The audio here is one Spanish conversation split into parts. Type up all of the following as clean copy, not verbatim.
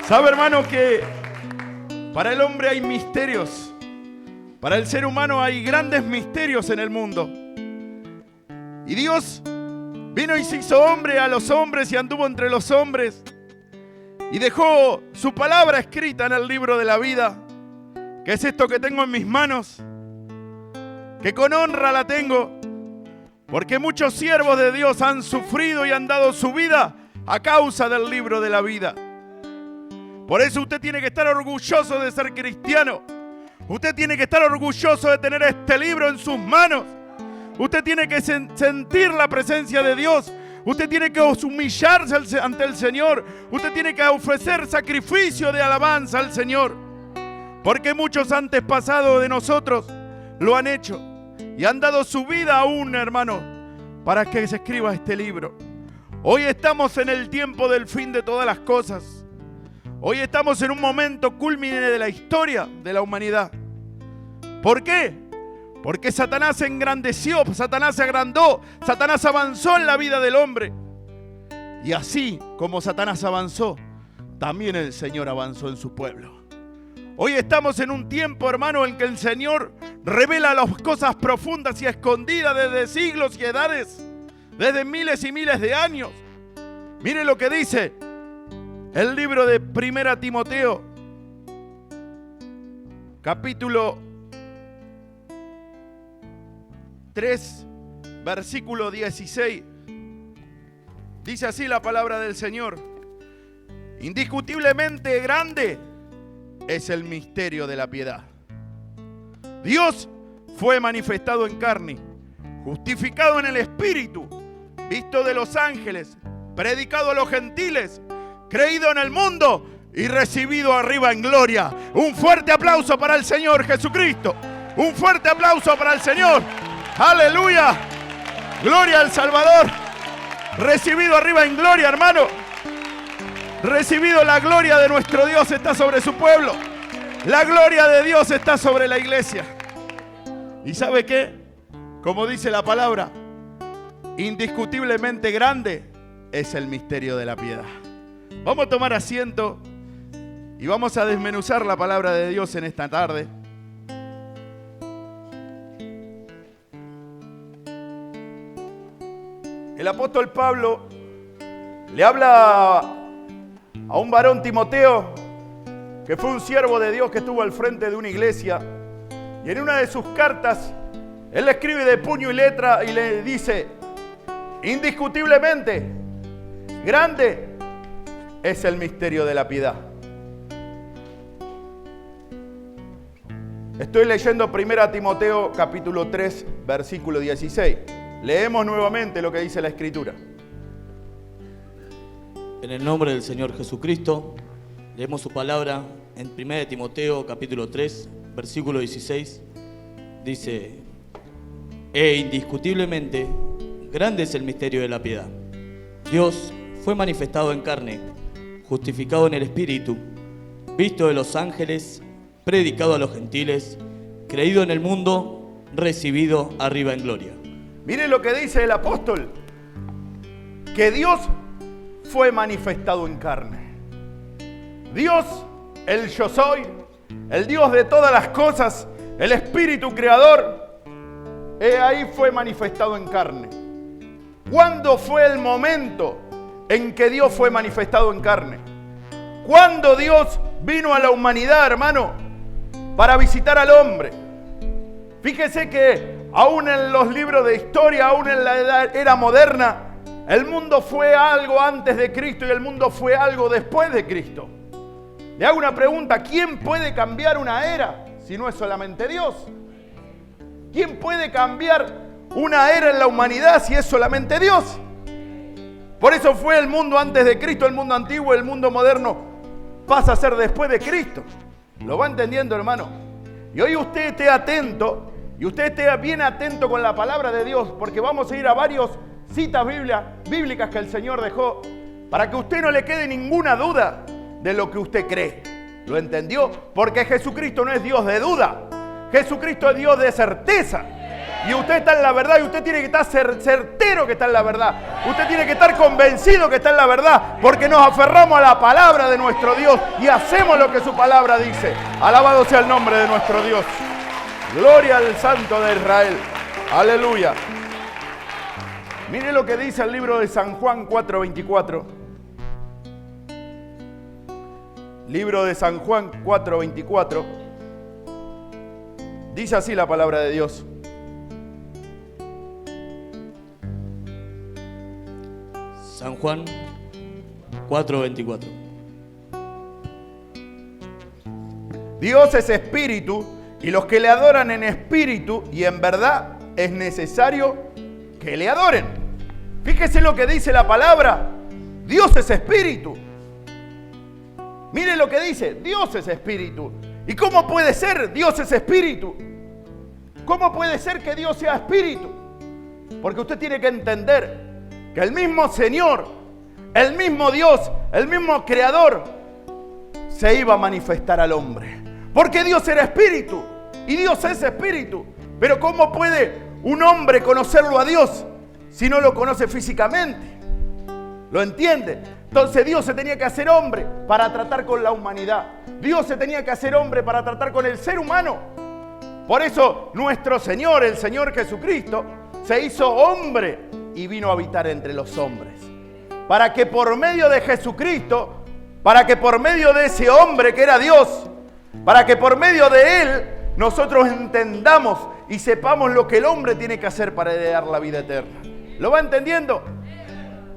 ¿Sabe, hermano, que para el hombre hay misterios? Para el ser humano hay grandes misterios en el mundo. Y Dios vino y se hizo hombre a los hombres y anduvo entre los hombres. Y dejó su palabra escrita en el libro de la vida, que es esto que tengo en mis manos, que con honra la tengo, porque muchos siervos de Dios han sufrido y han dado su vida a causa del libro de la vida. Por eso usted tiene que estar orgulloso de ser cristiano. Usted tiene que estar orgulloso de tener este libro en sus manos. Usted tiene que sentir la presencia de Dios. Usted tiene que humillarse ante el Señor. Usted tiene que ofrecer sacrificio de alabanza al Señor. Porque muchos antes pasados de nosotros lo han hecho. Y han dado su vida aún, hermano, para que se escriba este libro. Hoy estamos en el tiempo del fin de todas las cosas. Hoy estamos en un momento culmine de la historia de la humanidad. ¿Por qué? Porque Satanás se engrandeció, Satanás se agrandó, Satanás avanzó en la vida del hombre. Y así como Satanás avanzó, también el Señor avanzó en su pueblo. Hoy estamos en un tiempo, hermano, en que el Señor revela las cosas profundas y escondidas desde siglos y edades, desde miles y miles de años. Mire lo que dice el libro de 1 Timoteo, capítulo 3, versículo 16. Dice así la palabra del Señor: indiscutiblemente grande es el misterio de la piedad. Dios fue manifestado en carne, justificado en el Espíritu, visto de los ángeles, predicado a los gentiles, creído en el mundo y recibido arriba en gloria. Un fuerte aplauso para el Señor Jesucristo. Un fuerte aplauso para el Señor. ¡Aleluya! ¡Gloria al Salvador! Recibido arriba en gloria, hermano. Recibido la gloria de nuestro Dios está sobre su pueblo. La gloria de Dios está sobre la iglesia. ¿Y sabe qué? Como dice la palabra, indiscutiblemente grande es el misterio de la piedad. Vamos a tomar asiento y vamos a desmenuzar la palabra de Dios en esta tarde. El apóstol Pablo le habla a un varón, Timoteo, que fue un siervo de Dios que estuvo al frente de una iglesia. Y en una de sus cartas, él le escribe de puño y letra y le dice: indiscutiblemente grande es el misterio de la piedad. Estoy leyendo 1 Timoteo capítulo 3, versículo 16. Leemos nuevamente lo que dice la Escritura. En el nombre del Señor Jesucristo, leemos su palabra en 1 Timoteo capítulo 3, versículo 16. Dice: indiscutiblemente grande es el misterio de la piedad. Dios fue manifestado en carne, justificado en el Espíritu, visto de los ángeles, predicado a los gentiles, creído en el mundo, recibido arriba en gloria. Mire lo que dice el apóstol, que Dios fue manifestado en carne. Dios, el yo soy, el Dios de todas las cosas, el Espíritu Creador, ahí fue manifestado en carne. ¿Cuándo fue el momento en que Dios fue manifestado en carne? ¿Cuándo Dios vino a la humanidad, hermano, para visitar al hombre? Fíjese que aún en los libros de historia, aún en la era moderna, el mundo fue algo antes de Cristo y el mundo fue algo después de Cristo. Le hago una pregunta: ¿quién puede cambiar una era si no es solamente Dios? ¿Quién puede cambiar una era en la humanidad si es solamente Dios? Por eso fue el mundo antes de Cristo, el mundo antiguo, el mundo moderno pasa a ser después de Cristo. ¿Lo va entendiendo, hermano? Y hoy usted esté atento, y usted esté bien atento con la palabra de Dios, porque vamos a ir a varias citas bíblicas que el Señor dejó, para que a usted no le quede ninguna duda de lo que usted cree. ¿Lo entendió? Porque Jesucristo no es Dios de duda. Jesucristo es Dios de certeza. Y usted está en la verdad y usted tiene que estar certero que está en la verdad. Usted tiene que estar convencido que está en la verdad, porque nos aferramos a la palabra de nuestro Dios y hacemos lo que su palabra dice. Alabado sea el nombre de nuestro Dios. Gloria al Santo de Israel. Aleluya. Mire lo que dice el libro de San Juan 4:24. Libro de San Juan 4:24. Dice así la palabra de Dios. San Juan 4:24. Dios es espíritu y los que le adoran en espíritu y en verdad es necesario que le adoren. Fíjese lo que dice la palabra. Dios es espíritu. Mire lo que dice. Dios es espíritu. ¿Y cómo puede ser Dios es espíritu? ¿Cómo puede ser que Dios sea espíritu? Porque usted tiene que entender que el mismo Señor, el mismo Dios, el mismo Creador, se iba a manifestar al hombre. Porque Dios era espíritu y Dios es espíritu. Pero ¿cómo puede un hombre conocerlo a Dios si no lo conoce físicamente? ¿Lo entiende? Entonces Dios se tenía que hacer hombre para tratar con la humanidad. Dios se tenía que hacer hombre para tratar con el ser humano. Por eso nuestro Señor, el Señor Jesucristo, se hizo hombre y vino a habitar entre los hombres. Para que por medio de Jesucristo, para que por medio de ese hombre que era Dios, para que por medio de Él nosotros entendamos y sepamos lo que el hombre tiene que hacer para heredar la vida eterna. ¿Lo va entendiendo?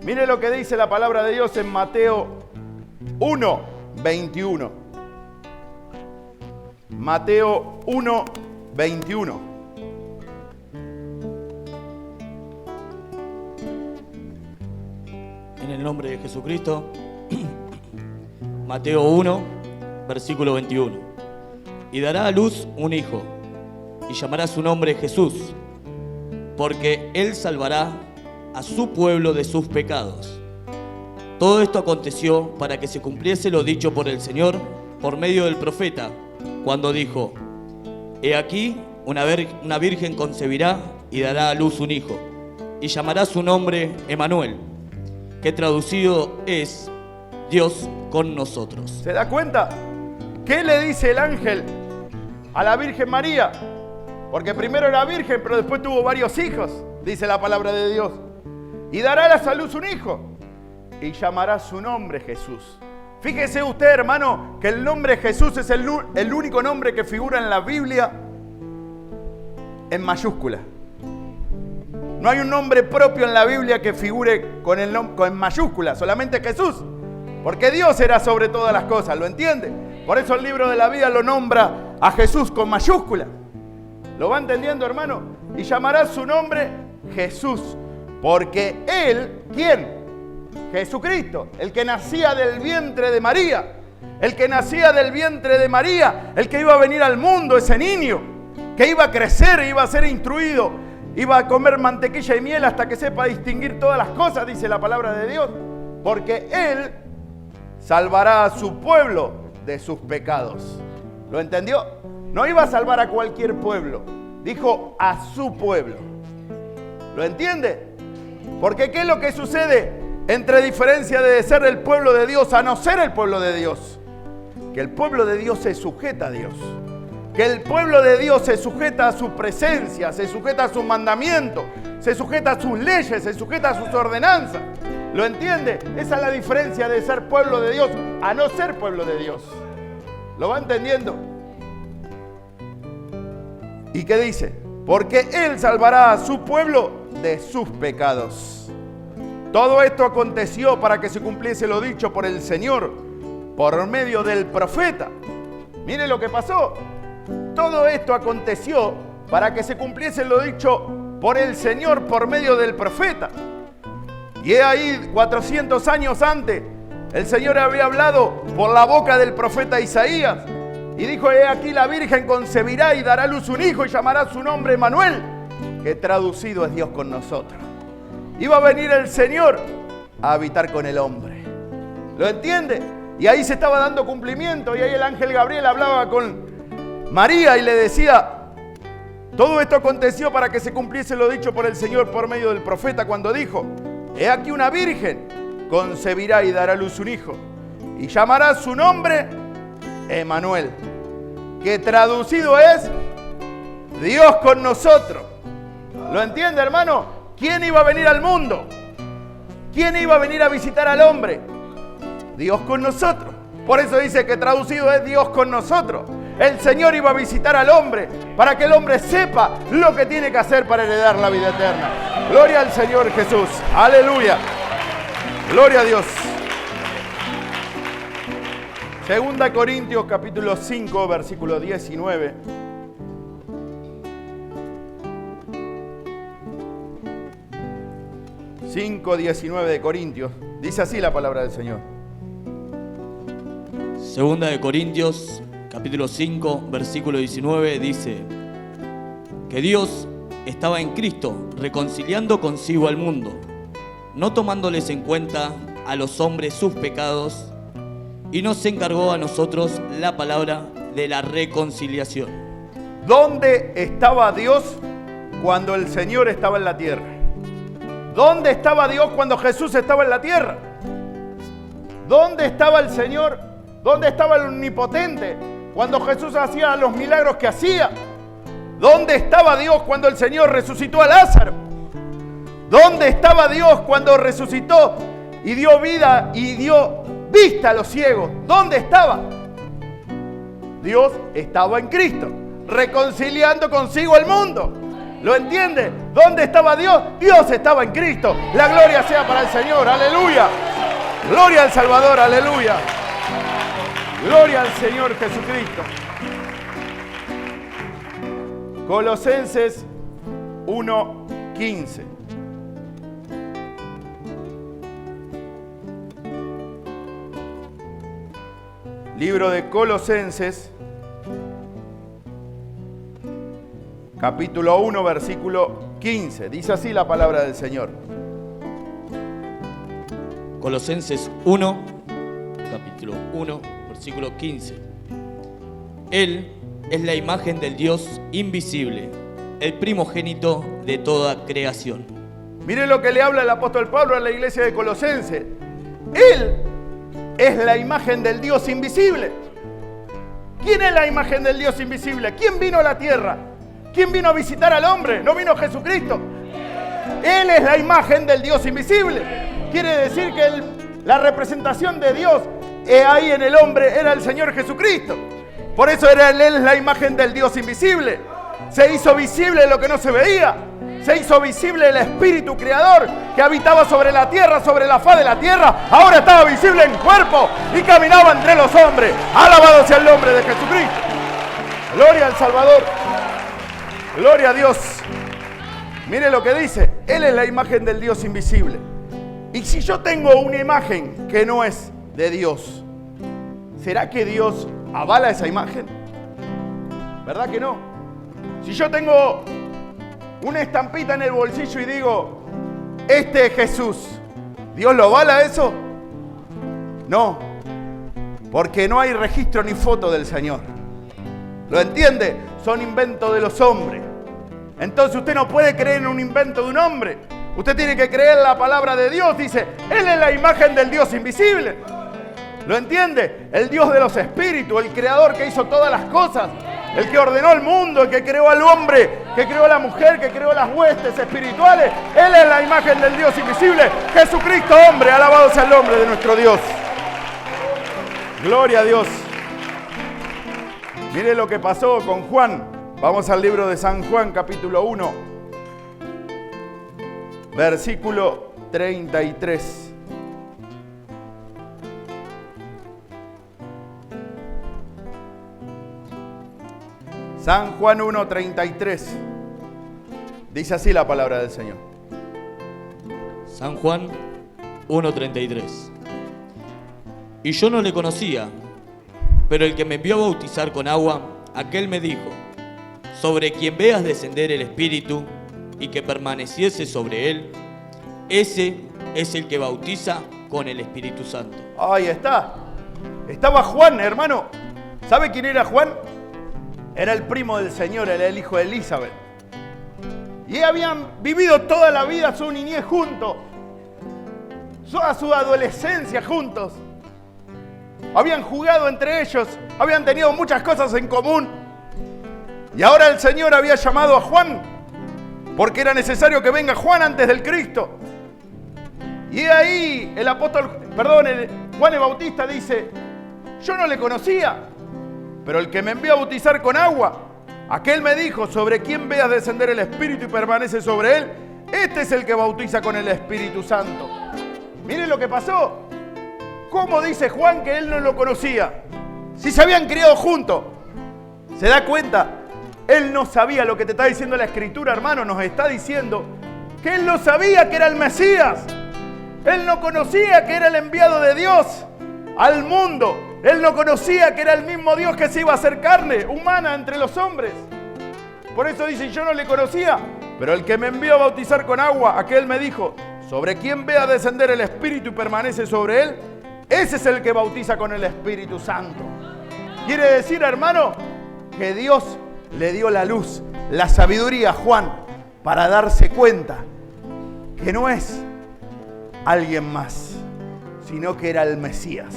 Mire lo que dice la palabra de Dios en Mateo 1:21. Mateo 1:21. En el nombre de Jesucristo. Mateo 1, versículo 21. Y dará a luz un hijo, y llamará su nombre Jesús, porque él salvará a su pueblo de sus pecados. Todo esto aconteció para que se cumpliese lo dicho por el Señor por medio del profeta, cuando dijo: He aquí, una virgen concebirá y dará a luz un hijo, y llamará su nombre Emmanuel, que traducido es Dios con nosotros. ¿Se da cuenta? ¿Qué le dice el ángel a la Virgen María? Porque primero era virgen, pero después tuvo varios hijos, dice la palabra de Dios. Y dará a la luz un hijo, y llamará su nombre Jesús. Fíjese usted, hermano, que el nombre Jesús es el único nombre que figura en la Biblia en mayúscula. No hay un nombre propio en la Biblia que figure con mayúscula, solamente Jesús. Porque Dios era sobre todas las cosas, ¿lo entiende? Por eso el libro de la vida lo nombra a Jesús con mayúscula. ¿Lo va entendiendo, hermano? Y llamará su nombre Jesús. Porque Él, ¿quién? Jesucristo, el que nacía del vientre de María. El que nacía del vientre de María, el que iba a venir al mundo, ese niño, que iba a crecer, iba a ser instruido, iba a comer mantequilla y miel hasta que sepa distinguir todas las cosas, dice la palabra de Dios. Porque Él salvará a su pueblo de sus pecados. ¿Lo entendió? No iba a salvar a cualquier pueblo, dijo a su pueblo. ¿Lo entiende? Porque ¿qué es lo que sucede entre diferencia de ser el pueblo de Dios a no ser el pueblo de Dios? Que el pueblo de Dios se sujeta a Dios. Que el pueblo de Dios se sujeta a su presencia, se sujeta a sus mandamientos, se sujeta a sus leyes, se sujeta a sus ordenanzas. ¿Lo entiende? Esa es la diferencia de ser pueblo de Dios a no ser pueblo de Dios. ¿Lo va entendiendo? ¿Y qué dice? Porque Él salvará a su pueblo de sus pecados. Todo esto aconteció para que se cumpliese lo dicho por el Señor por medio del profeta. Mire lo que pasó. Todo esto aconteció para que se cumpliese lo dicho por el Señor por medio del profeta. Y he ahí, 400 años antes, el Señor había hablado por la boca del profeta Isaías. Y dijo: he aquí la Virgen concebirá y dará a luz un hijo y llamará su nombre Emmanuel, que traducido es Dios con nosotros. Iba a venir el Señor a habitar con el hombre. ¿Lo entiende? Y ahí se estaba dando cumplimiento. Y ahí el ángel Gabriel hablaba con María y le decía: Todo esto aconteció para que se cumpliese lo dicho por el Señor por medio del profeta cuando dijo: he aquí una virgen concebirá y dará a luz un hijo, y llamará su nombre Emmanuel, que traducido es Dios con nosotros. ¿Lo entiende, hermano? ¿Quién iba a venir al mundo? ¿Quién iba a venir a visitar al hombre? Dios con nosotros. Por eso dice que traducido es Dios con nosotros. El Señor iba a visitar al hombre para que el hombre sepa lo que tiene que hacer para heredar la vida eterna. Gloria al Señor Jesús. Aleluya. Gloria a Dios. Segunda Corintios capítulo 5, versículo 19. Cinco 19 de Corintios. Dice así la palabra del Señor. Segunda de Corintios, capítulo 5, versículo 19, dice que Dios estaba en Cristo reconciliando consigo al mundo, no tomándoles en cuenta a los hombres sus pecados, y nos encargó a nosotros la palabra de la reconciliación. ¿Dónde estaba Dios cuando el Señor estaba en la tierra? ¿Dónde estaba Dios cuando Jesús estaba en la tierra? ¿Dónde estaba el Señor? ¿Dónde estaba el Omnipotente cuando Jesús hacía los milagros que hacía? ¿Dónde estaba Dios cuando el Señor resucitó a Lázaro? ¿Dónde estaba Dios cuando resucitó y dio vida y dio vista a los ciegos? ¿Dónde estaba? Dios estaba en Cristo, reconciliando consigo el mundo. ¿Lo entiende? ¿Dónde estaba Dios? Dios estaba en Cristo. La gloria sea para el Señor. Aleluya. Gloria al Salvador. Aleluya. Gloria al Señor Jesucristo. Colosenses 1:15. Libro de Colosenses, capítulo 1, versículo 15. Dice así la palabra del Señor. Colosenses 1, capítulo 1, versículo 15. Él es la imagen del Dios invisible, el primogénito de toda creación. Mire lo que le habla el apóstol Pablo a la iglesia de Colosenses. Él es la imagen del Dios invisible. ¿Quién es la imagen del Dios invisible? ¿Quién vino a la tierra? ¿Quién vino a visitar al hombre? ¿No vino Jesucristo? Él es la imagen del Dios invisible. Quiere decir que la representación de Dios ahí en el hombre era el Señor Jesucristo. Por eso Él es la imagen del Dios invisible. Se hizo visible lo que no se veía. Se hizo visible el Espíritu Creador que habitaba sobre la tierra, sobre la faz de la tierra. Ahora estaba visible en cuerpo y caminaba entre los hombres. Alabado sea el nombre de Jesucristo. Gloria al Salvador. Gloria a Dios. Mire lo que dice. Él es la imagen del Dios invisible. Y si yo tengo una imagen que no es de Dios, ¿será que Dios avala esa imagen? ¿Verdad que no? Si yo tengo una estampita en el bolsillo y digo, este es Jesús, ¿Dios lo avala eso? No, porque no hay registro ni foto del Señor. ¿Lo entiende? Son inventos de los hombres. Entonces usted no puede creer en un invento de un hombre. Usted tiene que creer en la palabra de Dios. Dice, Él es la imagen del Dios invisible. ¿Lo entiende? El Dios de los espíritus, el creador que hizo todas las cosas, el que ordenó el mundo, el que creó al hombre, que creó a la mujer, que creó las huestes espirituales. Él es la imagen del Dios invisible. Jesucristo hombre, alabado sea el nombre de nuestro Dios. Gloria a Dios. Mire lo que pasó con Juan. Vamos al libro de San Juan, capítulo 1, versículo 33. San Juan 1:33. Dice así la palabra del Señor. San Juan 1:33. Y yo no le conocía, pero el que me envió a bautizar con agua, aquel me dijo, sobre quien veas descender el Espíritu y que permaneciese sobre él, ese es el que bautiza con el Espíritu Santo. Ahí está. Estaba Juan, hermano. ¿Sabe quién era Juan? Era el primo del Señor, era el hijo de Elizabeth. Y habían vivido toda la vida su niñez juntos, toda su adolescencia juntos. Habían jugado entre ellos, habían tenido muchas cosas en común. Y ahora el Señor había llamado a Juan, porque era necesario que venga Juan antes del Cristo. Y ahí Juan el Bautista dice: yo no le conocía, pero el que me envió a bautizar con agua, aquel me dijo: sobre quién veas descender el Espíritu y permanece sobre él, este es el que bautiza con el Espíritu Santo. Miren lo que pasó. ¿Cómo dice Juan que él no lo conocía? Si se habían criado juntos. ¿Se da cuenta? Él no sabía lo que te está diciendo la Escritura, hermano. Nos está diciendo que él no sabía que era el Mesías. Él no conocía que era el enviado de Dios al mundo. Él no conocía que era el mismo Dios que se iba a hacer carne humana entre los hombres. Por eso dice: yo no le conocía, pero el que me envió a bautizar con agua, aquel me dijo: sobre quien vea descender el Espíritu y permanece sobre él, ese es el que bautiza con el Espíritu Santo. Quiere decir, hermano, que Dios le dio la luz, la sabiduría a Juan para darse cuenta que no es alguien más, sino que era el Mesías,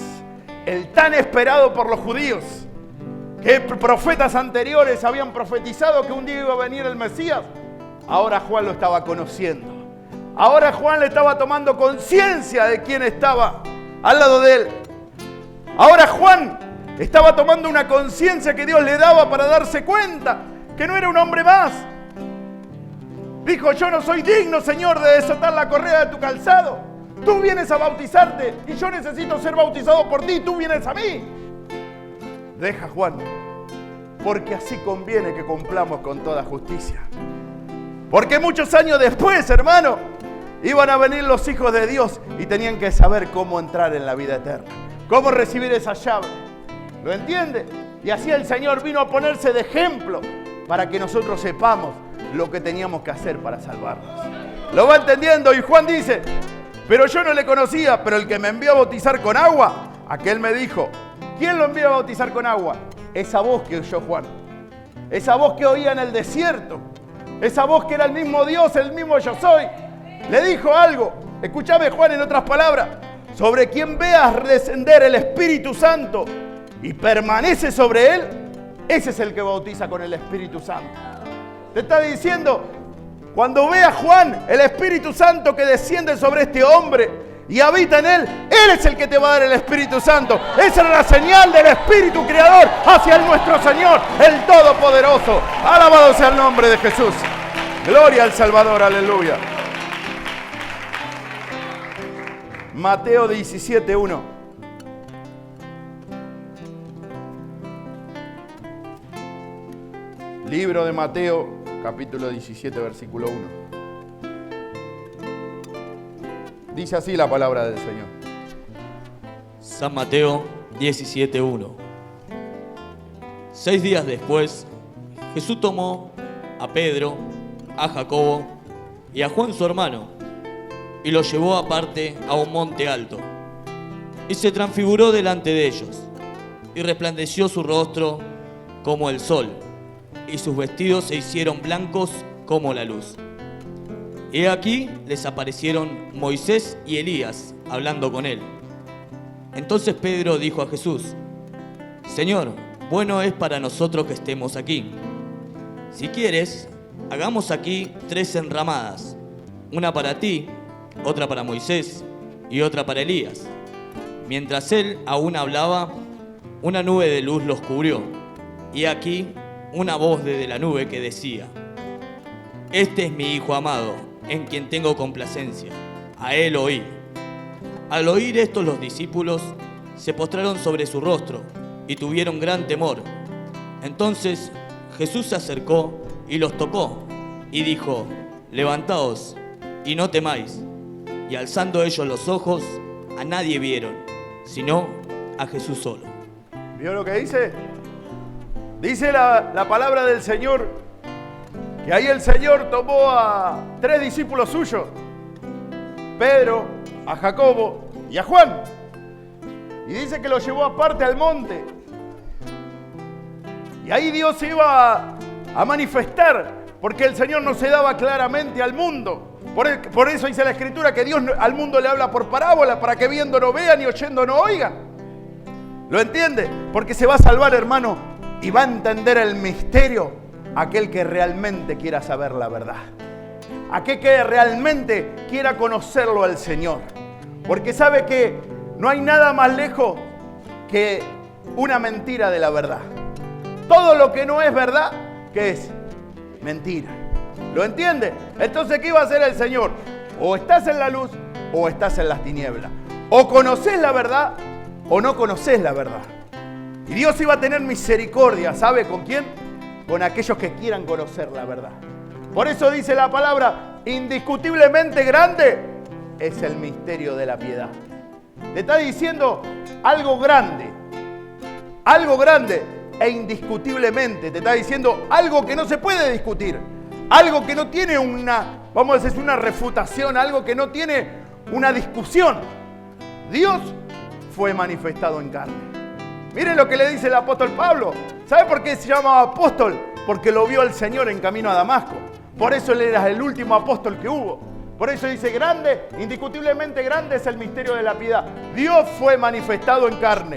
el tan esperado por los judíos, que profetas anteriores habían profetizado que un día iba a venir el Mesías. Ahora Juan lo estaba conociendo. Ahora Juan le estaba tomando conciencia de quién estaba al lado de él. Ahora Juan estaba tomando una conciencia que Dios le daba para darse cuenta que no era un hombre más. Dijo: yo no soy digno, Señor, de desatar la correa de tu calzado. Tú vienes a bautizarte y yo necesito ser bautizado por ti. Tú vienes a mí. Deja, Juan, porque así conviene que cumplamos con toda justicia. Porque muchos años después, hermano, iban a venir los hijos de Dios y tenían que saber cómo entrar en la vida eterna, cómo recibir esa llave. ¿Lo entiende? Y así el Señor vino a ponerse de ejemplo para que nosotros sepamos lo que teníamos que hacer para salvarnos. ¿Lo va entendiendo? Y Juan dice: pero yo no le conocía, pero el que me envió a bautizar con agua, aquel me dijo. ¿Quién lo envió a bautizar con agua? Esa voz que oyó Juan. Esa voz que oía en el desierto. Esa voz que era el mismo Dios, el mismo yo soy. Le dijo algo. Escúchame, Juan, en otras palabras: sobre quien veas descender el Espíritu Santo y permanece sobre él, ese es el que bautiza con el Espíritu Santo. Te está diciendo: cuando vea Juan el Espíritu Santo que desciende sobre este hombre y habita en él, él es el que te va a dar el Espíritu Santo. Esa era la señal del Espíritu Creador hacia nuestro Señor, el Todopoderoso. Alabado sea el nombre de Jesús. Gloria al Salvador, aleluya. Mateo 17:1. Libro de Mateo, capítulo 17, versículo 1. Dice así la palabra del Señor. San Mateo 17:1. 6 días después, Jesús tomó a Pedro, a Jacobo y a Juan su hermano, y los llevó aparte a un monte alto, y se transfiguró delante de ellos, y resplandeció su rostro como el sol, y sus vestidos se hicieron blancos como la luz. He aquí les aparecieron Moisés y Elías hablando con él. Entonces Pedro dijo a Jesús: Señor, bueno es para nosotros que estemos aquí. Si quieres, hagamos aquí 3 enramadas, una para ti, otra para Moisés y otra para Elías. Mientras él aún hablaba, una nube de luz los cubrió, y aquí una voz desde la nube que decía: Este es mi Hijo amado, en quien tengo complacencia, a él oí. Al oír esto, los discípulos se postraron sobre su rostro y tuvieron gran temor. Entonces Jesús se acercó y los tocó y dijo: Levantaos y no temáis. Y alzando ellos los ojos, a nadie vieron, sino a Jesús solo. ¿Vio lo que dice? Dice la palabra del Señor que ahí el Señor tomó a 3 discípulos suyos: Pedro, a Jacobo y a Juan. Y dice que los llevó aparte al monte. Y ahí Dios iba a manifestar porque el Señor no se daba claramente al mundo. Por eso dice la Escritura que Dios al mundo le habla por parábola, para que viendo no vean y oyendo no oigan. ¿Lo entiende? Porque se va a salvar, hermano, y va a entender el misterio aquel que realmente quiera saber la verdad. Aquel que realmente quiera conocerlo al Señor. Porque sabe que no hay nada más lejos que una mentira de la verdad. Todo lo que no es verdad, ¿qué es? Mentira. ¿Lo entiende? Entonces, ¿qué iba a hacer el Señor? O estás en la luz o estás en las tinieblas. O conoces la verdad o no conoces la verdad. Y Dios iba a tener misericordia, ¿sabe con quién? Con aquellos que quieran conocer la verdad. Por eso dice la palabra, indiscutiblemente grande es el misterio de la piedad. Te está diciendo algo grande e indiscutiblemente. Te está diciendo algo que no se puede discutir, algo que no tiene una refutación, algo que no tiene una discusión. Dios fue manifestado en carne. Miren lo que le dice el apóstol Pablo. ¿Sabe por qué se llama apóstol? Porque lo vio el Señor en camino a Damasco. Por eso él era el último apóstol que hubo. Por eso dice grande, indiscutiblemente grande es el misterio de la piedad. Dios fue manifestado en carne.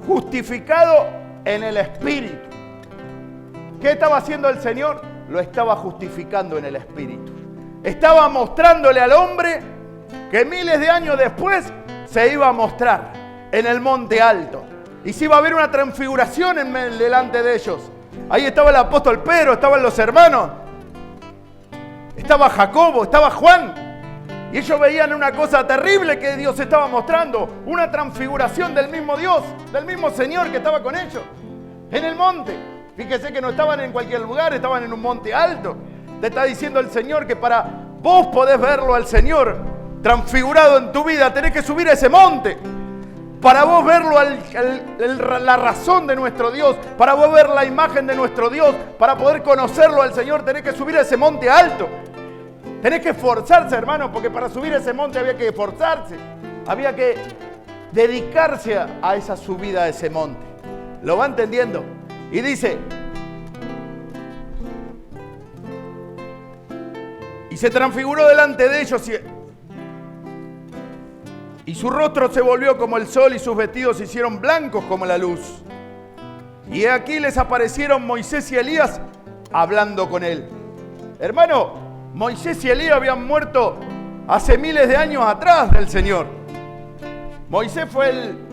Justificado en el Espíritu. ¿Qué estaba haciendo el Señor? Lo estaba justificando en el Espíritu. Estaba mostrándole al hombre que miles de años después se iba a mostrar en el monte alto. Y se iba a haber una transfiguración delante de ellos. Ahí estaba el apóstol Pedro, estaban los hermanos. Estaba Jacobo, estaba Juan. Y ellos veían una cosa terrible que Dios estaba mostrando. Una transfiguración del mismo Dios, del mismo Señor que estaba con ellos. En el monte. Fíjese que no estaban en cualquier lugar, estaban en un monte alto. Te está diciendo el Señor que para vos podés verlo al Señor transfigurado en tu vida, tenés que subir a ese monte. Para vos verlo, la razón de nuestro Dios, para vos ver la imagen de nuestro Dios, para poder conocerlo al Señor, tenés que subir a ese monte alto. Tenés que esforzarse, hermano, porque para subir a ese monte había que esforzarse. Había que dedicarse a esa subida a ese monte. ¿Lo va entendiendo? Y dice, y se transfiguró delante de ellos y su rostro se volvió como el sol y sus vestidos se hicieron blancos como la luz. Y aquí les aparecieron Moisés y Elías hablando con él. Hermano, Moisés y Elías habían muerto hace miles de años atrás del Señor. Moisés fue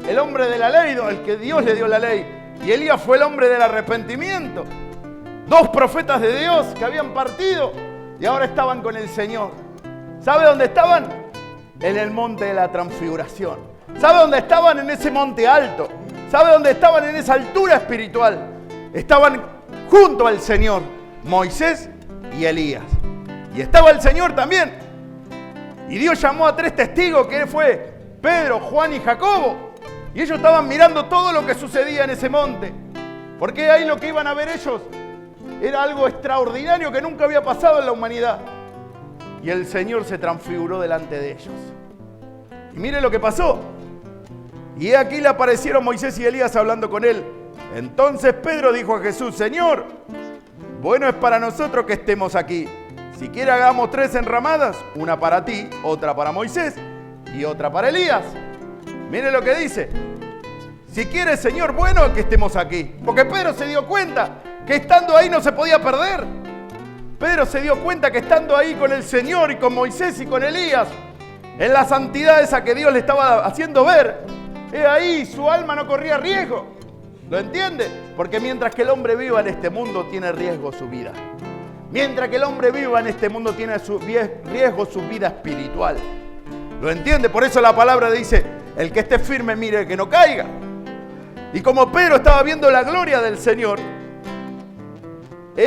el hombre de la ley, el que Dios le dio la ley. Y Elías fue el hombre del arrepentimiento. Dos profetas de Dios que habían partido y ahora estaban con el Señor. ¿Sabe dónde estaban? En el monte de la transfiguración. ¿Sabe dónde estaban? En ese monte alto. ¿Sabe dónde estaban? En esa altura espiritual. Estaban junto al Señor, Moisés y Elías. Y estaba el Señor también. Y Dios llamó a 3 testigos, que fue Pedro, Juan y Jacobo. Y ellos estaban mirando todo lo que sucedía en ese monte. Porque ahí lo que iban a ver ellos era algo extraordinario que nunca había pasado en la humanidad. Y el Señor se transfiguró delante de ellos. Y mire lo que pasó. Y aquí le aparecieron Moisés y Elías hablando con él. Entonces Pedro dijo a Jesús, Señor, bueno es para nosotros que estemos aquí. Si quiere hagamos 3 enramadas, una para ti, otra para Moisés y otra para Elías. Mire lo que dice. Si quiere, Señor, bueno que estemos aquí. Porque Pedro se dio cuenta que estando ahí no se podía perder. Pedro se dio cuenta que estando ahí con el Señor y con Moisés y con Elías, en la santidad esa que Dios le estaba haciendo ver, ahí su alma no corría riesgo. ¿Lo entiende? Porque mientras que el hombre viva en este mundo, tiene riesgo su vida. Mientras que el hombre viva en este mundo, tiene riesgo su vida espiritual. ¿Lo entiende? Por eso la palabra dice, el que esté firme mire que no caiga. Y como Pedro estaba viendo la gloria del Señor,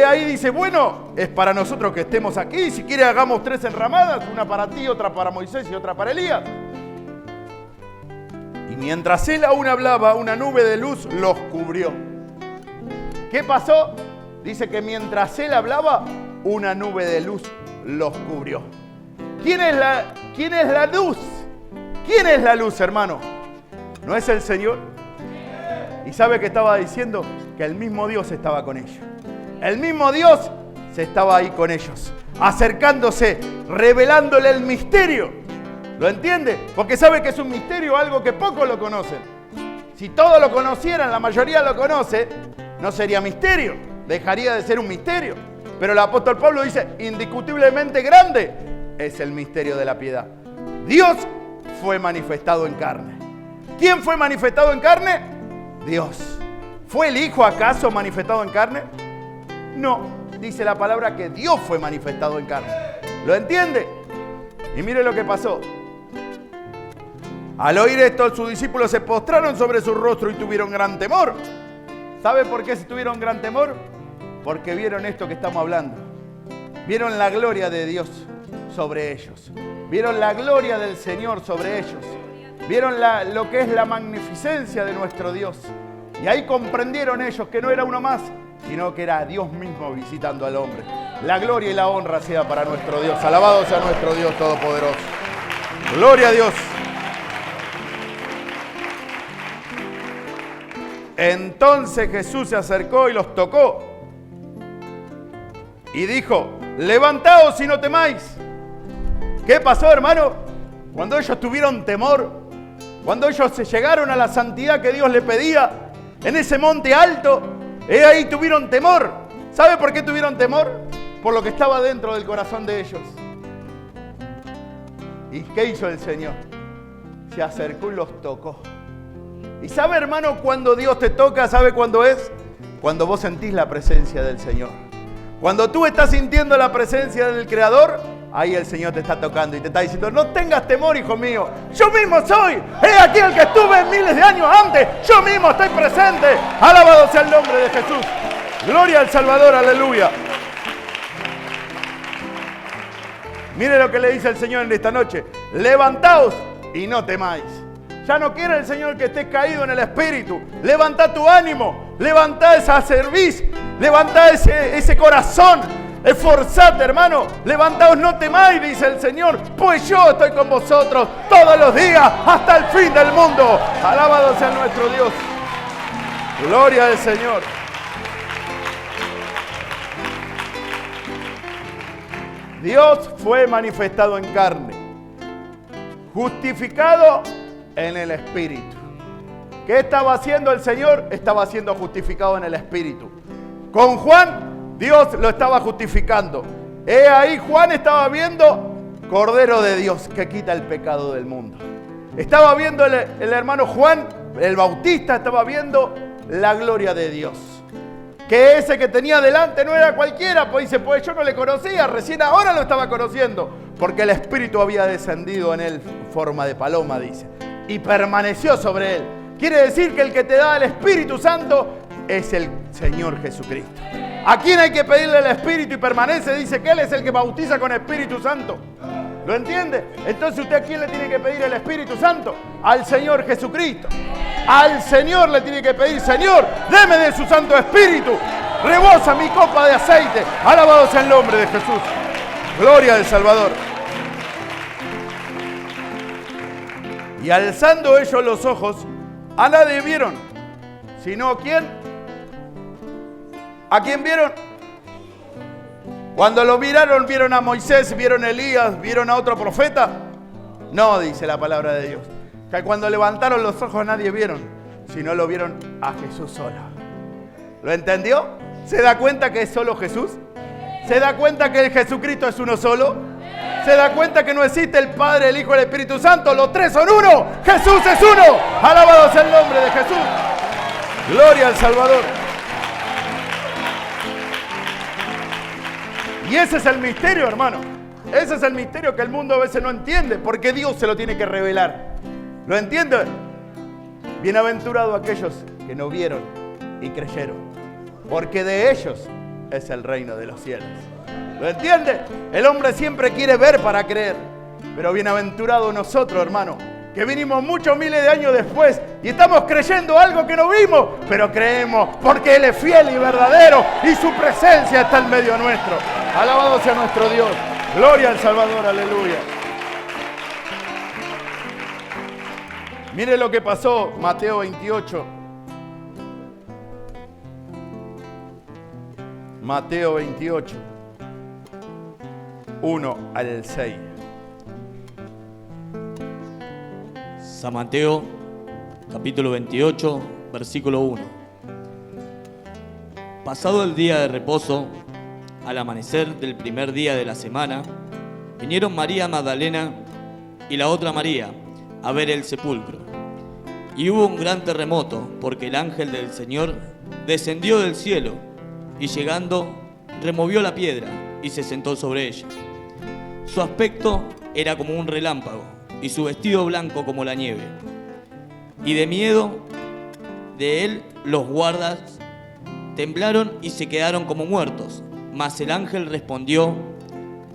ahí dice, bueno, es para nosotros que estemos aquí. Si quiere hagamos 3 enramadas, una para ti, otra para Moisés y otra para Elías. Y mientras él aún hablaba, una nube de luz los cubrió. ¿Qué pasó? Dice que mientras él hablaba, una nube de luz los cubrió. ¿Quién es la luz? ¿Quién es la luz, hermano? ¿No es el Señor? Y sabe que estaba diciendo que el mismo Dios estaba con ellos. El mismo Dios se estaba ahí con ellos, acercándose, revelándole el misterio. ¿Lo entiende? Porque sabe que es un misterio, algo que pocos lo conocen. Si todos lo conocieran, la mayoría lo conoce, no sería misterio, dejaría de ser un misterio. Pero el apóstol Pablo dice, indiscutiblemente grande es el misterio de la piedad. Dios fue manifestado en carne. ¿Quién fue manifestado en carne? Dios. ¿Fue el Hijo acaso manifestado en carne? No, dice la palabra que Dios fue manifestado en carne. ¿Lo entiende? Y mire lo que pasó. Al oír esto, sus discípulos se postraron sobre su rostro y tuvieron gran temor. ¿Sabe por qué tuvieron gran temor? Porque vieron esto que estamos hablando. Vieron la gloria de Dios sobre ellos. Vieron la gloria del Señor sobre ellos. Vieron lo que es la magnificencia de nuestro Dios. Y ahí comprendieron ellos que no era uno más, sino que era Dios mismo visitando al hombre. La gloria y la honra sea para nuestro Dios. Alabado sea nuestro Dios Todopoderoso. Gloria a Dios. Entonces Jesús se acercó y los tocó. Y dijo, levantaos y no temáis. ¿Qué pasó, hermano? Cuando ellos tuvieron temor, cuando ellos se llegaron a la santidad que Dios le pedía, en ese monte alto, ahí tuvieron temor. ¿Sabe por qué tuvieron temor? Por lo que estaba dentro del corazón de ellos. ¿Y qué hizo el Señor? Se acercó y los tocó. Y sabe, hermano, cuando Dios te toca, ¿sabe cuándo es? Cuando vos sentís la presencia del Señor. Cuando tú estás sintiendo la presencia del Creador, ahí el Señor te está tocando y te está diciendo, no tengas temor, hijo mío, yo mismo soy, he aquí el que estuve miles de años antes, yo mismo estoy presente, alabado sea el nombre de Jesús, gloria al Salvador, aleluya. Mire lo que le dice el Señor en esta noche, levantaos y no temáis. Ya no quiere el Señor que estés caído en el espíritu, levanta tu ánimo, levanta esa cerviz, levanta ese corazón. Esforzate, hermano, levantaos, no temáis, dice el Señor, pues yo estoy con vosotros todos los días hasta el fin del mundo. Alabado sea nuestro Dios. Gloria al Señor. Dios fue manifestado en carne, justificado en el Espíritu. ¿Qué estaba haciendo el Señor? Estaba siendo justificado en el Espíritu. Con Juan, Dios lo estaba justificando. Ahí Juan estaba viendo Cordero de Dios que quita el pecado del mundo. Estaba viendo el hermano Juan, el Bautista, estaba viendo la gloria de Dios. Que ese que tenía delante no era cualquiera, pues dice, pues yo no le conocía, recién ahora lo estaba conociendo, porque el Espíritu había descendido en él en forma de paloma, dice, y permaneció sobre él. Quiere decir que el que te da el Espíritu Santo es el Señor Jesucristo. ¿A quién hay que pedirle el Espíritu y permanece? Dice que Él es el que bautiza con Espíritu Santo. ¿Lo entiende? Entonces, ¿usted a quién le tiene que pedir el Espíritu Santo? Al Señor Jesucristo. Al Señor le tiene que pedir, Señor, deme de su Santo Espíritu. Rebosa mi copa de aceite. Alabado sea el nombre de Jesús. Gloria al Salvador. Y alzando ellos los ojos, a nadie vieron, sino ¿a quién? ¿A quién vieron? Cuando lo miraron, vieron a Moisés, vieron a Elías, vieron a otro profeta. No, dice la palabra de Dios. Que cuando levantaron los ojos nadie vieron, sino lo vieron a Jesús solo. ¿Lo entendió? ¿Se da cuenta que es solo Jesús? ¿Se da cuenta que el Jesucristo es uno solo? ¿Se da cuenta que no existe el Padre, el Hijo y el Espíritu Santo? Los tres son uno. Jesús es uno. Alabado sea el nombre de Jesús. Gloria al Salvador. Y ese es el misterio, hermano. Ese es el misterio que el mundo a veces no entiende, porque Dios se lo tiene que revelar. ¿Lo entiende? Bienaventurados aquellos que no vieron y creyeron, porque de ellos es el reino de los cielos. ¿Lo entiende? El hombre siempre quiere ver para creer, pero bienaventurados nosotros, hermano, que vinimos muchos miles de años después y estamos creyendo algo que no vimos, pero creemos porque Él es fiel y verdadero y su presencia está en medio nuestro. Alabado sea nuestro Dios. Gloria al Salvador, aleluya. Mire lo que pasó, Mateo 28. Mateo 28, 1 al 6. San Mateo, capítulo 28, versículo 1. Pasado el día de reposo, al amanecer del primer día de la semana, vinieron María Magdalena y la otra María a ver el sepulcro. Y hubo un gran terremoto, porque el ángel del Señor descendió del cielo y llegando, removió la piedra y se sentó sobre ella. Su aspecto era como un relámpago y su vestido blanco como la nieve. Y de miedo de él los guardas temblaron y se quedaron como muertos. Mas el ángel respondió,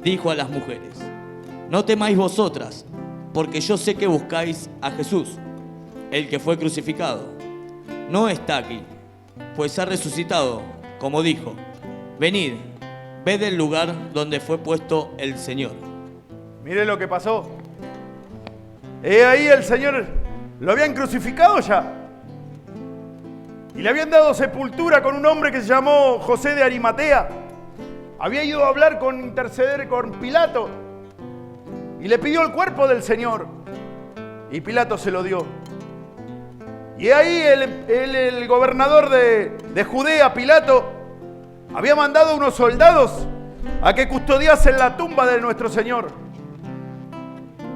dijo a las mujeres: no temáis vosotras, porque yo sé que buscáis a Jesús, el que fue crucificado. No está aquí, pues ha resucitado, como dijo. Venid, ved el lugar donde fue puesto el Señor. Mire lo que pasó. Ahí el Señor lo habían crucificado ya. Y le habían dado sepultura con un hombre que se llamó José de Arimatea. Había ido a hablar interceder con Pilato. Y le pidió el cuerpo del Señor. Y Pilato se lo dio. Y ahí el gobernador de Judea, Pilato, había mandado unos soldados a que custodiasen la tumba de nuestro Señor.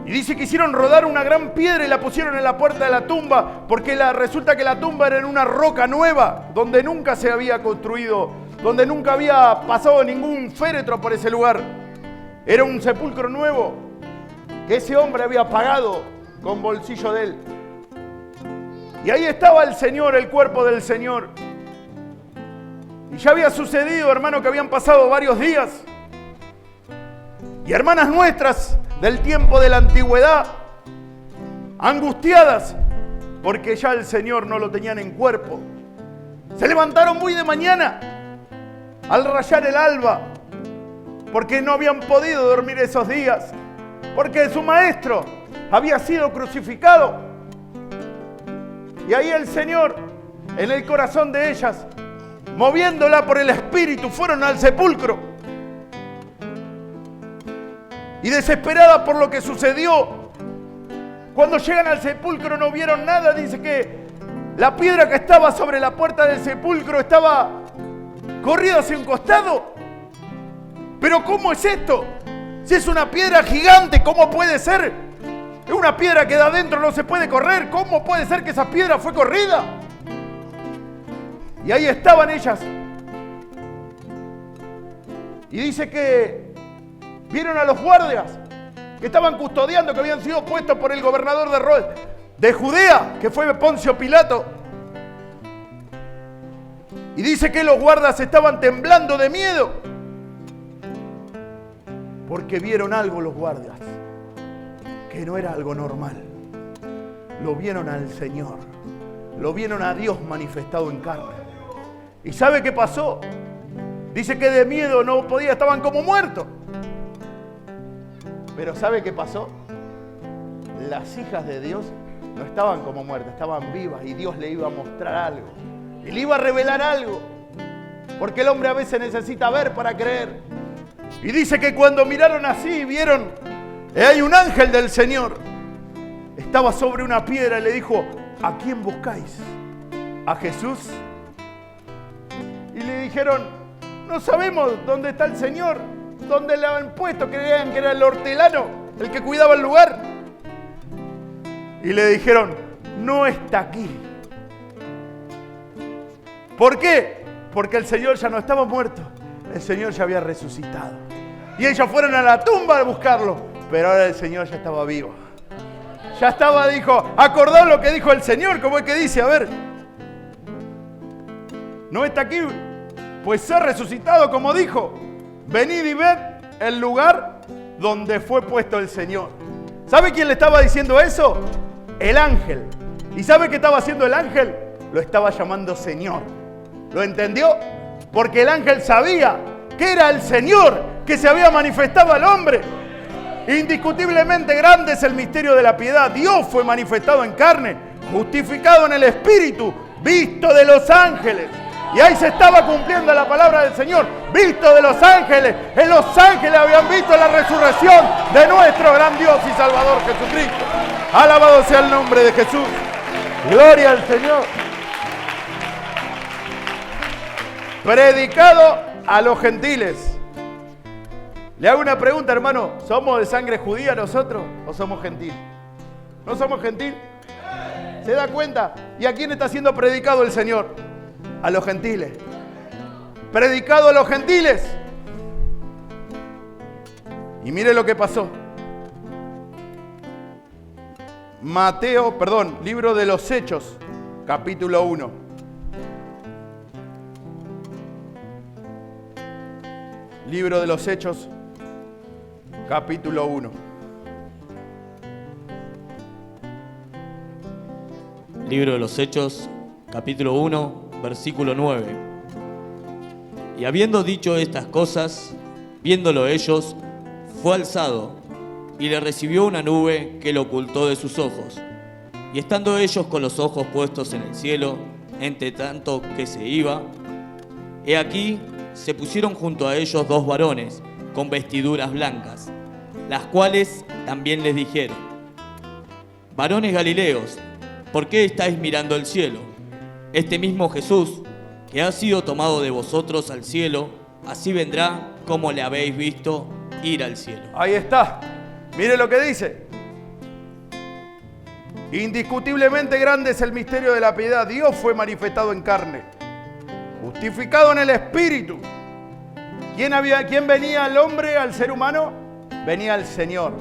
Y dice que hicieron rodar una gran piedra y la pusieron en la puerta de la tumba, porque resulta que la tumba era en una roca nueva, donde nunca se había construido, donde nunca había pasado ningún féretro por ese lugar. Era un sepulcro nuevo que ese hombre había pagado con bolsillo de él. Y ahí estaba el Señor, el cuerpo del Señor. Y ya había sucedido, hermano, que habían pasado varios días. Y hermanas nuestras del tiempo de la antigüedad, angustiadas, porque ya el Señor no lo tenían en cuerpo, se levantaron muy de mañana, al rayar el alba, porque no habían podido dormir esos días, porque su maestro había sido crucificado. Y ahí el Señor, en el corazón de ellas, moviéndola por el Espíritu, fueron al sepulcro. Y desesperadas por lo que sucedió, cuando llegan al sepulcro no vieron nada. Dice que la piedra que estaba sobre la puerta del sepulcro estaba corrida hacia un costado. Pero ¿cómo es esto? Si es una piedra gigante, ¿cómo puede ser? Es una piedra que de adentro no se puede correr. ¿Cómo puede ser que esa piedra fue corrida? Y ahí estaban ellas. Y dice que vieron a los guardias que estaban custodiando, que habían sido puestos por el gobernador de Judea, que fue Poncio Pilato. Y dice que los guardas estaban temblando de miedo, porque vieron algo los guardias, que no era algo normal. Lo vieron al Señor, lo vieron a Dios manifestado en carne. ¿Y sabe qué pasó? Dice que de miedo no podía, estaban como muertos. Pero ¿sabe qué pasó? Las hijas de Dios no estaban como muertas, estaban vivas, y Dios le iba a mostrar algo. Y le iba a revelar algo. Porque el hombre a veces necesita ver para creer. Y dice que cuando miraron así, vieron, hay un ángel del Señor. Estaba sobre una piedra y le dijo: ¿a quién buscáis? ¿A Jesús? Y le dijeron: no sabemos dónde está el Señor. ¿Dónde le han puesto? Creían que era el hortelano, el que cuidaba el lugar. Y le dijeron: no está aquí. ¿Por qué? Porque el Señor ya no estaba muerto. El Señor ya había resucitado. Y ellos fueron a la tumba a buscarlo. Pero ahora el Señor ya estaba vivo. Ya estaba, dijo, acordó lo que dijo el Señor. ¿Cómo es que dice? A ver. No está aquí, pues se ha resucitado, como dijo. Venid y ved el lugar donde fue puesto el Señor. ¿Sabe quién le estaba diciendo eso? El ángel. ¿Y sabe qué estaba haciendo el ángel? Lo estaba llamando Señor. ¿Lo entendió? Porque el ángel sabía que era el Señor que se había manifestado al hombre. Indiscutiblemente grande es el misterio de la piedad. Dios fue manifestado en carne, justificado en el Espíritu, visto de los ángeles Y ahí se estaba cumpliendo la palabra del Señor, visto de los ángeles. En los ángeles habían visto la resurrección de nuestro gran Dios y Salvador Jesucristo. Alabado sea el nombre de Jesús. Gloria al Señor. Predicado a los gentiles. Le hago una pregunta, hermano. ¿Somos de sangre judía nosotros o somos gentiles? ¿No somos gentiles? ¿Se da cuenta? ¿Y a quién está siendo predicado el Señor? A los gentiles. Predicado a los gentiles. Y mire lo que pasó. Libro de los Hechos, capítulo 1. Libro de los Hechos, capítulo 1. Libro de los Hechos, capítulo 1, versículo 9. Y habiendo dicho estas cosas, viéndolo ellos, fue alzado, y le recibió una nube que lo ocultó de sus ojos. Y estando ellos con los ojos puestos en el cielo, entre tanto que se iba, he aquí, se pusieron junto a ellos dos varones, con vestiduras blancas, las cuales también les dijeron: varones galileos, ¿por qué estáis mirando el cielo? Este mismo Jesús, que ha sido tomado de vosotros al cielo, así vendrá como le habéis visto ir al cielo. Ahí está. Mire lo que dice. Indiscutiblemente grande es el misterio de la piedad. Dios fue manifestado en carne, justificado en el Espíritu. ¿Quién venía al hombre, al ser humano? Venía el Señor.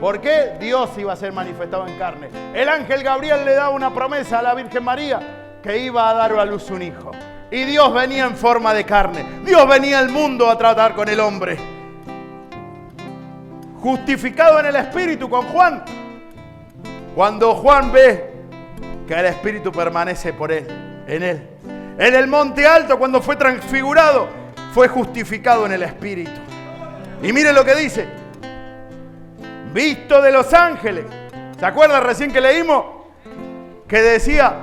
¿Por qué? Dios iba a ser manifestado en carne. El ángel Gabriel le daba una promesa a la Virgen María, que iba a dar a luz un hijo. Y Dios venía en forma de carne. Dios venía al mundo a tratar con el hombre. Justificado en el Espíritu con Juan. Cuando Juan ve que el Espíritu permanece por él, en él. En el monte alto, cuando fue transfigurado, fue justificado en el Espíritu. Y mire lo que dice. Visto de los ángeles. ¿Se acuerdan recién que leímos? Que decía: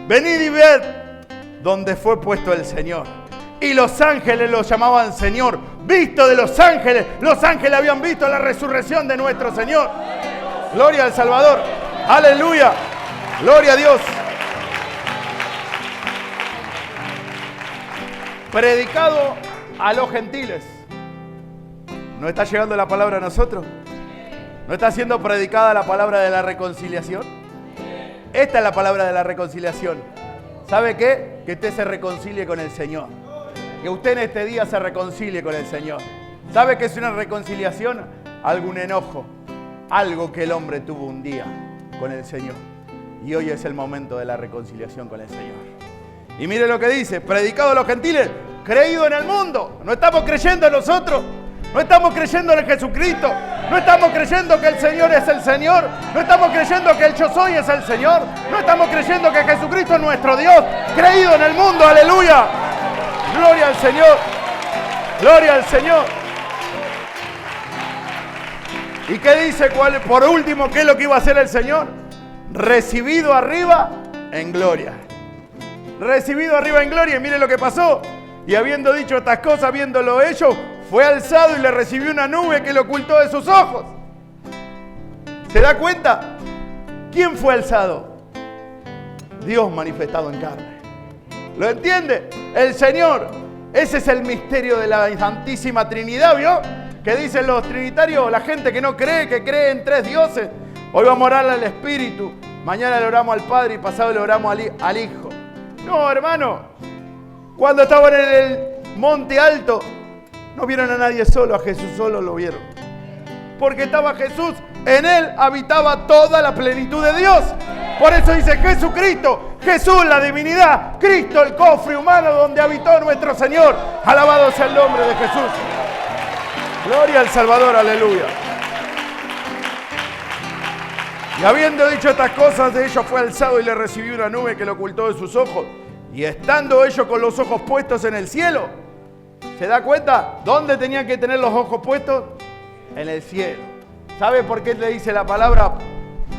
venid y ved donde fue puesto el Señor. Y los ángeles lo llamaban Señor. Visto de los ángeles. Los ángeles habían visto la resurrección de nuestro Señor. Gloria al Salvador. Aleluya. Gloria a Dios. Predicado a los gentiles. ¿No está llegando la palabra a nosotros? ¿No está siendo predicada la palabra de la reconciliación? Esta es la palabra de la reconciliación. ¿Sabe qué? Que usted se reconcilie con el Señor. Que usted en este día se reconcilie con el Señor. ¿Sabe qué es una reconciliación? Algún enojo. Algo que el hombre tuvo un día con el Señor. Y hoy es el momento de la reconciliación con el Señor. Y mire lo que dice: predicado a los gentiles, creído en el mundo. No estamos creyendo en nosotros. No estamos creyendo en Jesucristo. No estamos creyendo que el Señor es el Señor. No estamos creyendo que el yo soy es el Señor. No estamos creyendo que Jesucristo es nuestro Dios. Creído en el mundo. Aleluya. Gloria al Señor. Gloria al Señor. ¿Y qué dice? Por último, ¿qué es lo que iba a hacer el Señor? Recibido arriba en gloria. Recibido arriba en gloria. Y mire lo que pasó. Y habiendo dicho estas cosas, viéndolo ellos, fue alzado y le recibió una nube que lo ocultó de sus ojos. ¿Se da cuenta? ¿Quién fue alzado? Dios manifestado en carne. ¿Lo entiende? El Señor. Ese es el misterio de la Santísima Trinidad, ¿vio? Que dicen los trinitarios, la gente que no cree, que cree en tres dioses. Hoy vamos a orar al Espíritu, mañana le oramos al Padre y pasado le oramos al Hijo. No, hermano. Cuando estaban en el monte alto, no vieron a nadie solo, a Jesús solo lo vieron. Porque estaba Jesús, en él habitaba toda la plenitud de Dios. Por eso dice Jesucristo, Jesús la divinidad, Cristo el cofre humano donde habitó nuestro Señor. Alabado sea el nombre de Jesús. Gloria al Salvador, aleluya. Y habiendo dicho estas cosas, de ellos fue alzado y le recibió una nube que lo ocultó de sus ojos. Y estando ellos con los ojos puestos en el cielo, ¿se da cuenta? ¿Dónde tenían que tener los ojos puestos? En el cielo. ¿Sabe por qué le dice la palabra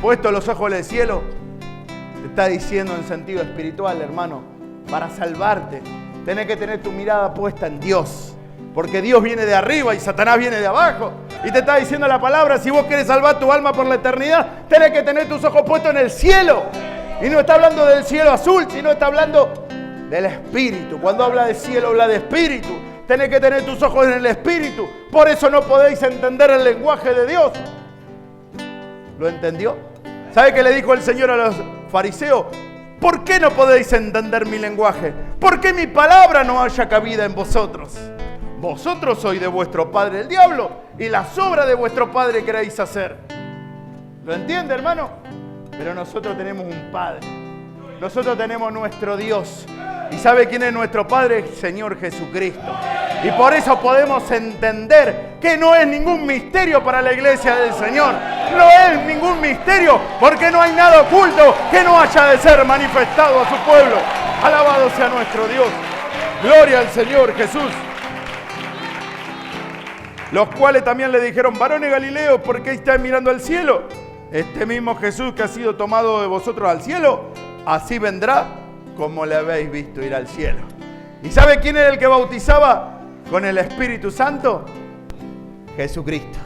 puestos los ojos en el cielo? Te está diciendo en sentido espiritual, hermano, para salvarte, tenés que tener tu mirada puesta en Dios. Porque Dios viene de arriba y Satanás viene de abajo. Y te está diciendo la palabra, si vos querés salvar tu alma por la eternidad, tenés que tener tus ojos puestos en el cielo. Y no está hablando del cielo azul, sino está hablando del espíritu. Cuando habla de cielo, habla de espíritu. Tenés que tener tus ojos en el espíritu. Por eso no podéis entender el lenguaje de Dios. ¿Lo entendió? ¿Sabe qué le dijo el Señor a los fariseos? ¿Por qué no podéis entender mi lenguaje? ¿Por qué mi palabra no haya cabida en vosotros? Vosotros sois de vuestro padre el diablo y las obras de vuestro padre queréis hacer. ¿Lo entiende, hermano? Pero nosotros tenemos un Padre. Nosotros tenemos nuestro Dios. ¿Y sabe quién es nuestro Padre? Señor Jesucristo. Y por eso podemos entender que no es ningún misterio para la iglesia del Señor. No es ningún misterio porque no hay nada oculto que no haya de ser manifestado a su pueblo. Alabado sea nuestro Dios. Gloria al Señor Jesús. Los cuales también le dijeron, varones Galileos, ¿por qué estáis mirando al cielo? Este mismo Jesús que ha sido tomado de vosotros al cielo, así vendrá como le habéis visto ir al cielo. ¿Y sabe quién era el que bautizaba con el Espíritu Santo? Jesucristo.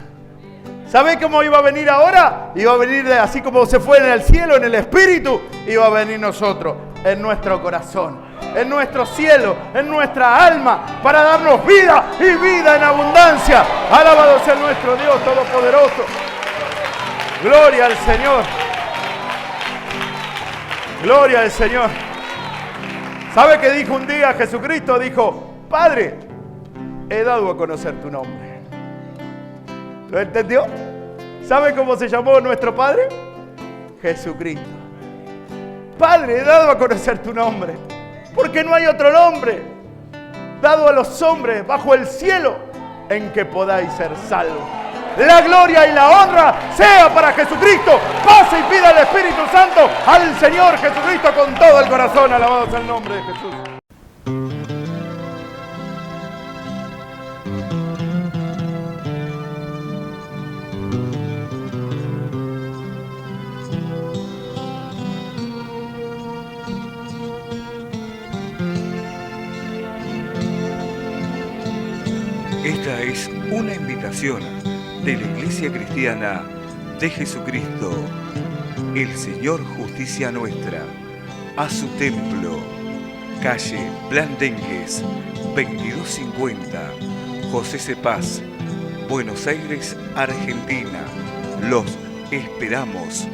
¿Sabe cómo iba a venir ahora? Iba a venir así como se fue en el cielo, en el Espíritu, iba a venir nosotros, en nuestro corazón, en nuestro cielo, en nuestra alma, para darnos vida y vida en abundancia. Alabado sea nuestro Dios Todopoderoso. Gloria al Señor. Gloria al Señor. ¿Sabe qué dijo un día Jesucristo? Dijo, Padre, he dado a conocer tu nombre. ¿Lo entendió? ¿Sabe cómo se llamó nuestro Padre? Jesucristo. Padre, he dado a conocer tu nombre. Porque no hay otro nombre dado a los hombres bajo el cielo en que podáis ser salvos. La gloria y la honra sea para Jesucristo. Pase y pida al Espíritu Santo al Señor Jesucristo con todo el corazón. Alabado sea el nombre de Jesús. Esta es una invitación de la Iglesia Cristiana de Jesucristo, el Señor Justicia Nuestra, a su templo, calle Blandengues, 2250, José C. Paz, Buenos Aires, Argentina. Los esperamos.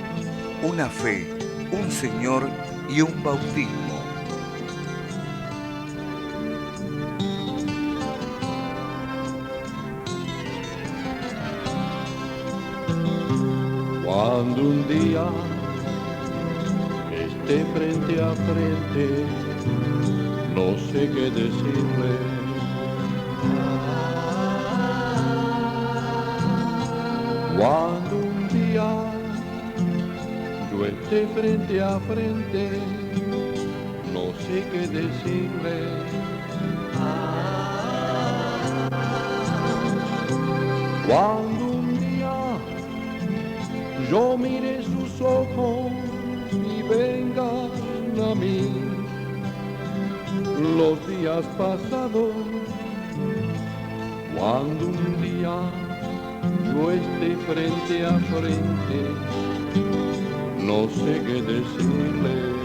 Una fe, un Señor y un bautismo. Cuando un día esté frente a frente, no sé qué decirle. Cuando un día yo esté frente a frente, no sé qué decirle. Cuando un día yo mire sus ojos y vengan a mí los días pasados, cuando un día yo esté frente a frente, no sé qué decirle.